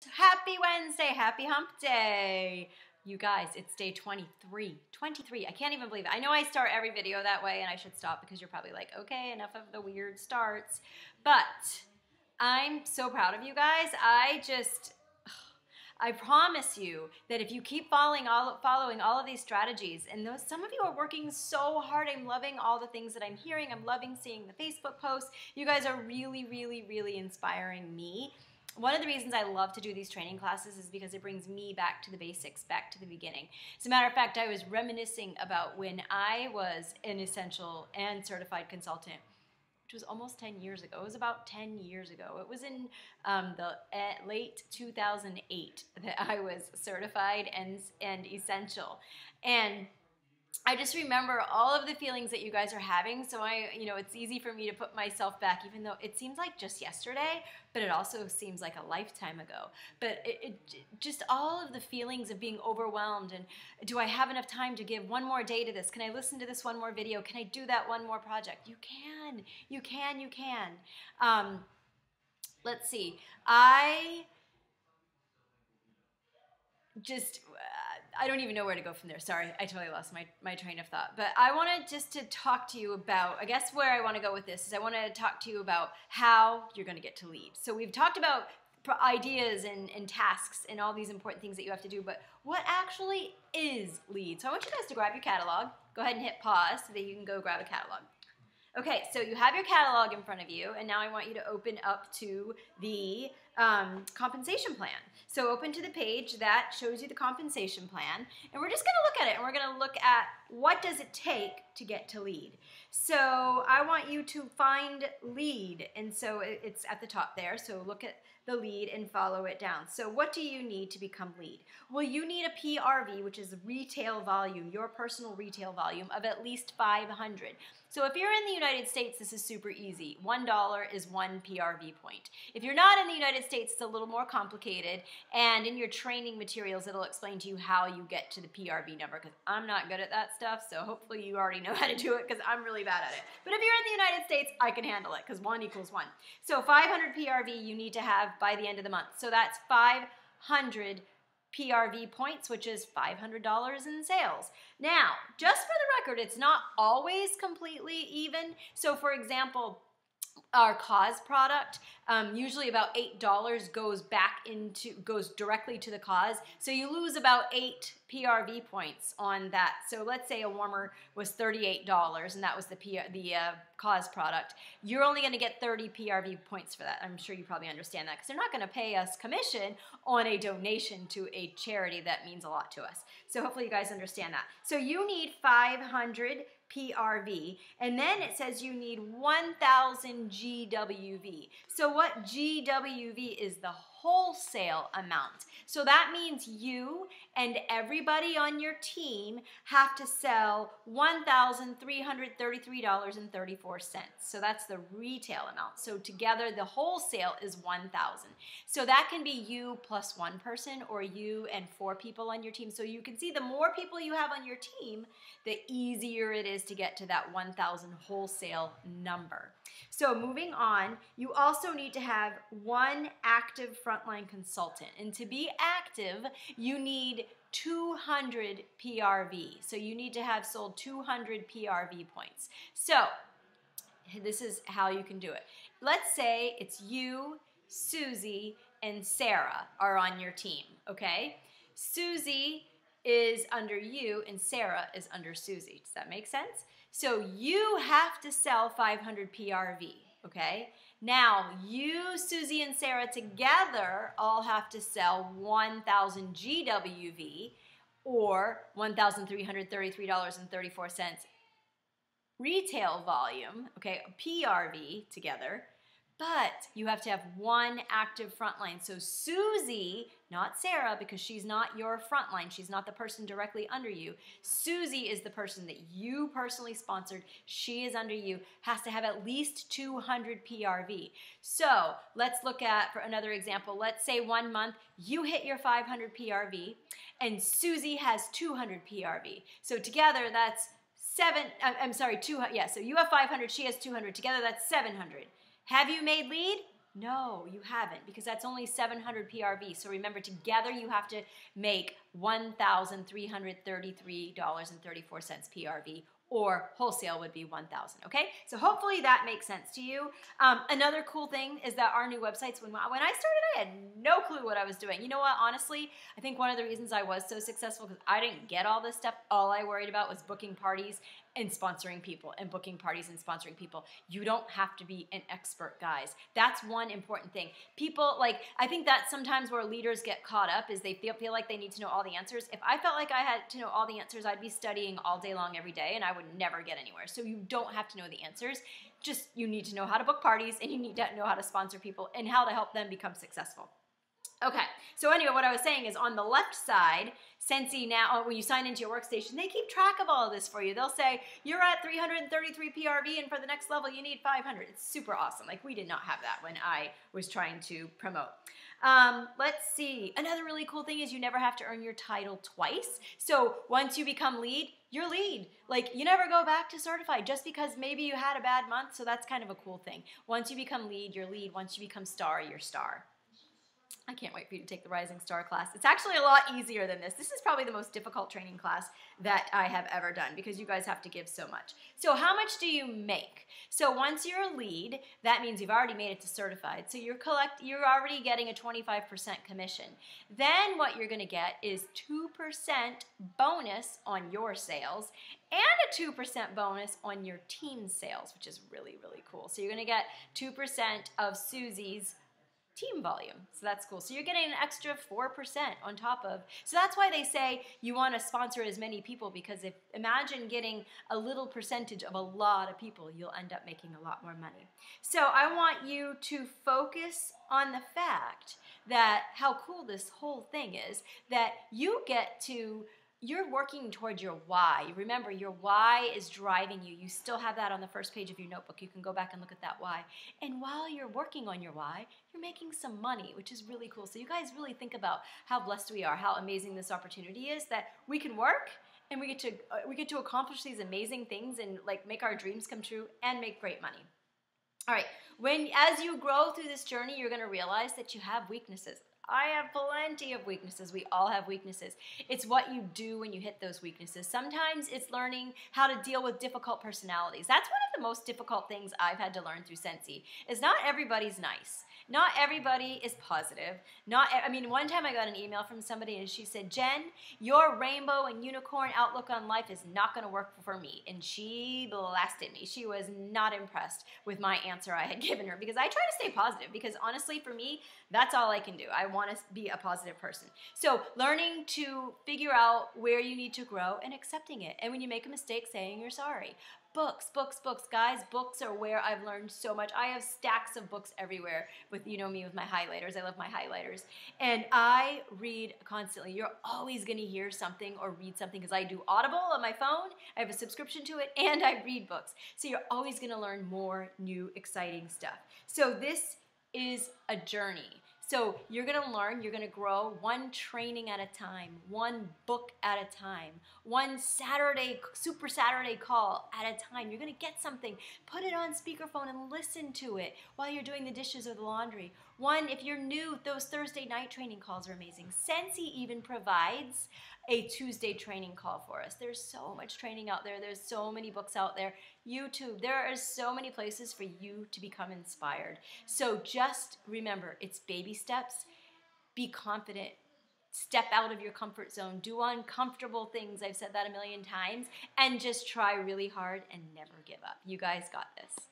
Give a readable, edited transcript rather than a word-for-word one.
Happy Wednesday, happy hump day. You guys, it's day 23. 23. I can't even believe it. I know I start every video that way and I should stop because you're probably like, okay, enough of the weird starts. But I'm so proud of you guys. I promise you that if you keep following all of these strategies, and some of you are working so hard. I'm loving all the things that I'm hearing. I'm loving seeing the Facebook posts. You guys are really, really, really inspiring me. One of the reasons I love to do these training classes is because it brings me back to the basics, back to the beginning. As a matter of fact, I was reminiscing about when I was an essential and certified consultant, which was almost 10 years ago. It was about 10 years ago. It was in the late 2008 that I was certified and essential. And I just remember all of the feelings that you guys are having. So it's easy for me to put myself back, even though it seems like just yesterday, but it also seems like a lifetime ago. But just all of the feelings of being overwhelmed and do I have enough time to give one more day to this? Can I listen to this one more video? Can I do that one more project? You can, you can, you can. Let's see. I don't even know where to go from there. Sorry, I totally lost my train of thought. But I wanted just to talk to you about, I guess where I want to go with this is I want to talk to you about how you're going to get to lead. So we've talked about ideas and tasks and all these important things that you have to do, but what actually is lead? So I want you guys to grab your catalog. Go ahead and hit pause so that you can go grab a catalog. Okay, so you have your catalog in front of you, and now I want you to open up to the compensation plan. So open to the page that shows you the compensation plan, and we're just going to look at it, and we're going to look at what does it take to get to lead. So I want you to find lead, and so it's at the top there, so look at the lead and follow it down. So what do you need to become lead? Well, you need a PRV, which is retail volume, your personal retail volume of at least 500. So if you're in the United States, this is super easy. $1 is one PRV point. If you're not in the United States, it's a little more complicated, and in your training materials, it'll explain to you how you get to the PRV number, because I'm not good at that stuff, so hopefully you already know how to do it, because I'm really bad at it. But if you're in the United States, I can handle it, because 1 equals 1. So 500 PRV you need to have by the end of the month. So that's 500 PRV points, which is $500 in sales. Now, just for the record, it's not always completely even. So for example, our cause product, usually about $8 goes directly to the cause. So you lose about 8 PRV points on that. So let's say a warmer was $38 and that was the cause product. You're only going to get 30 PRV points for that. I'm sure you probably understand that because they're not going to pay us commission on a donation to a charity that means a lot to us. So hopefully you guys understand that. So you need 500 PRV, and then it says you need 1,000 GWV. So what GWV is? The wholesale amount. So that means you and everybody on your team have to sell $1,333.34. So that's the retail amount. So together the wholesale is 1,000. So that can be you plus one person or you and 4 people on your team. So you can see the more people you have on your team, the easier it is to get to that 1,000 wholesale number. So moving on, you also need to have 1 active frontline consultant. And to be active, you need 200 PRV. So you need to have sold 200 PRV points. So this is how you can do it. Let's say it's you, Susie, and Sarah are on your team, okay? Susie is under you and Sarah is under Susie. Does that make sense? So you have to sell 500 PRV, okay? Now, you, Susie, and Sarah together all have to sell 1,000 GWV or $1,333.34 retail volume, okay, PRV together. But you have to have 1 active frontline. So Susie, not Sarah, because she's not your frontline. She's not the person directly under you. Susie is the person that you personally sponsored. She is under you, has to have at least 200 PRV. So let's look at, for another example, let's say 1 month you hit your 500 PRV and Susie has 200 PRV. So together that's 200, yeah, so you have 500, she has 200. Together that's 700. Have you made lead? No, you haven't, because that's only 700 PRV. So remember, together you have to make $1,333.34 PRV, or wholesale would be 1,000. Okay, so hopefully that makes sense to you. Another cool thing is that our new websites, when I started, I had no clue what I was doing. You know what? Honestly, I think one of the reasons I was so successful because I didn't get all this stuff. All I worried about was booking parties and sponsoring people, and booking parties and sponsoring people. You don't have to be an expert, guys. That's one important thing. People, like, I think that sometimes where leaders get caught up is they feel like they need to know all the answers. If I felt like I had to know all the answers, I'd be studying all day long every day, and I would never get anywhere. So you don't have to know the answers. Just, you need to know how to book parties, and you need to know how to sponsor people and how to help them become successful. Okay, so anyway, what I was saying is on the left side, Scentsy now, when you sign into your workstation, they keep track of all of this for you. They'll say, you're at 333 PRV, and for the next level, you need 500. It's super awesome. Like, we did not have that when I was trying to promote. Let's see. Another really cool thing is you never have to earn your title twice. So once you become lead, you're lead. Like, you never go back to certified just because maybe you had a bad month, so that's kind of a cool thing. Once you become lead, you're lead. Once you become star, you're star. I can't wait for you to take the Rising Star class. It's actually a lot easier than this. This is probably the most difficult training class that I have ever done because you guys have to give so much. So how much do you make? So once you're a lead, that means you've already made it to certified. So you're already getting a 25% commission. Then what you're going to get is 2% bonus on your sales and a 2% bonus on your team sales, which is really, really cool. So you're going to get 2% of Susie's team volume. So that's cool. So you're getting an extra 4% on top of. So that's why they say you want to sponsor as many people, because imagine getting a little percentage of a lot of people, you'll end up making a lot more money. So I want you to focus on the fact that how cool this whole thing is, that you get to you're working towards your why. Remember, your why is driving you. You still have that on the first page of your notebook. You can go back and look at that why. And while you're working on your why, you're making some money, which is really cool. So you guys really think about how blessed we are, how amazing this opportunity is, that we can work and we get to accomplish these amazing things and like make our dreams come true and make great money. All right, as you grow through this journey, you're going to realize that you have weaknesses. I have plenty of weaknesses. We all have weaknesses. It's what you do when you hit those weaknesses. Sometimes it's learning how to deal with difficult personalities. That's one of the most difficult things I've had to learn through Scentsy, is not everybody's nice. Not everybody is positive. One time I got an email from somebody and she said, Jen, your rainbow and unicorn outlook on life is not going to work for me. And she blasted me. She was not impressed with my answer I had given her, because I try to stay positive, because honestly for me, that's all I can do. I want to be a positive person. So learning to figure out where you need to grow and accepting it. And when you make a mistake, saying you're sorry. Books, books, books. Guys, books are where I've learned so much. I have stacks of books everywhere with, you know me, with my highlighters. I love my highlighters. And I read constantly. You're always going to hear something or read something, because I do Audible on my phone. I have a subscription to it, and I read books. So you're always going to learn more new, exciting stuff. So this is a journey. So you're going to learn, you're going to grow one training at a time, one book at a time, one Super Saturday call at a time. You're going to get something, put it on speakerphone and listen to it while you're doing the dishes or the laundry. If you're new, those Thursday night training calls are amazing. Scentsy even provides a Tuesday training call for us. There's so much training out there. There's so many books out there. YouTube, there are so many places for you to become inspired. So just remember, it's baby steps. Be confident. Step out of your comfort zone. Do uncomfortable things. I've said that a million times. And just try really hard and never give up. You guys got this.